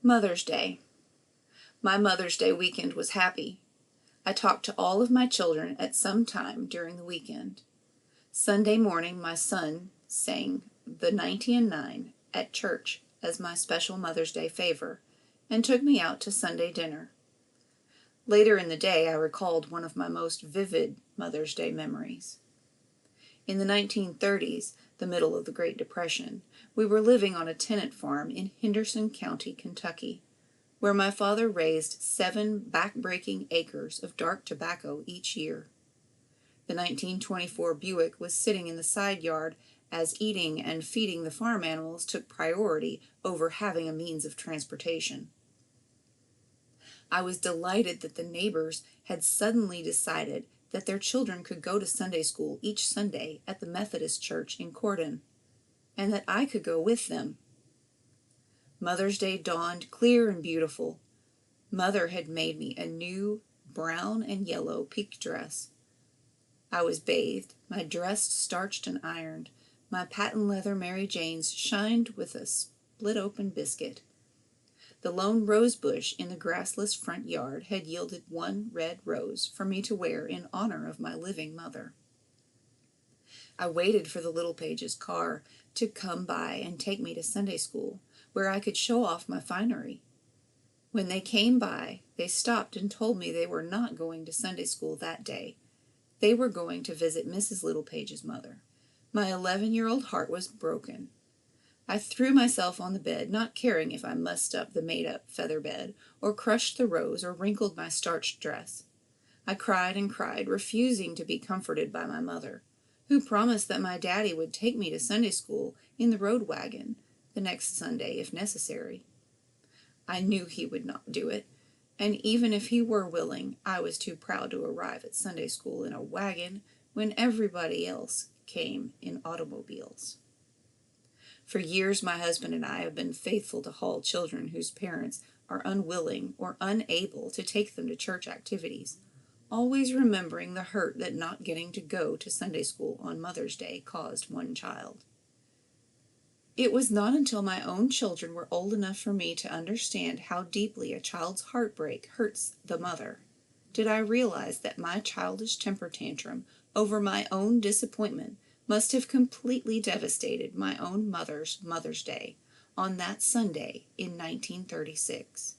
Mother's Day. My Mother's Day weekend was happy. I talked to all of my children at some time during the weekend. Sunday morning, my son sang the 90 and 9 at church as my special Mother's Day favor and took me out to Sunday dinner. Later in the day, I recalled one of my most vivid Mother's Day memories. In the 1930s, the middle of the Great Depression, we were living on a tenant farm in Henderson County, Kentucky, where my father raised 7 back-breaking acres of dark tobacco each year. The 1924 Buick was sitting in the side yard as eating and feeding the farm animals took priority over having a means of transportation. I was delighted that the neighbors had suddenly decided that their children could go to Sunday school each Sunday at the Methodist Church in Cordon, and that I could go with them. Mother's Day dawned clear and beautiful. Mother had made me a new brown and yellow pique dress. I was bathed, my dress starched and ironed, my patent leather Mary Janes shined with a split-open biscuit. The lone rose bush in the grassless front yard had yielded 1 red rose for me to wear in honor of my living mother. I waited for the Little Pages' car to come by and take me to Sunday school, where I could show off my finery. When they came by, they stopped and told me they were not going to Sunday school that day. They were going to visit Mrs. Little Page's mother. My 11-year-old heart was broken. I threw myself on the bed, not caring if I mussed up the made-up feather bed, or crushed the rose, or wrinkled my starched dress. I cried and cried, refusing to be comforted by my mother, who promised that my daddy would take me to Sunday school in the road wagon the next Sunday if necessary. I knew he would not do it, and even if he were willing, I was too proud to arrive at Sunday school in a wagon when everybody else came in automobiles. For years, my husband and I have been faithful to haul children whose parents are unwilling or unable to take them to church activities, always remembering the hurt that not getting to go to Sunday school on Mother's Day caused one child. It was not until my own children were old enough for me to understand how deeply a child's heartbreak hurts the mother did I realize that my childish temper tantrum over my own disappointment must have completely devastated my own mother's Mother's Day on that Sunday in 1936.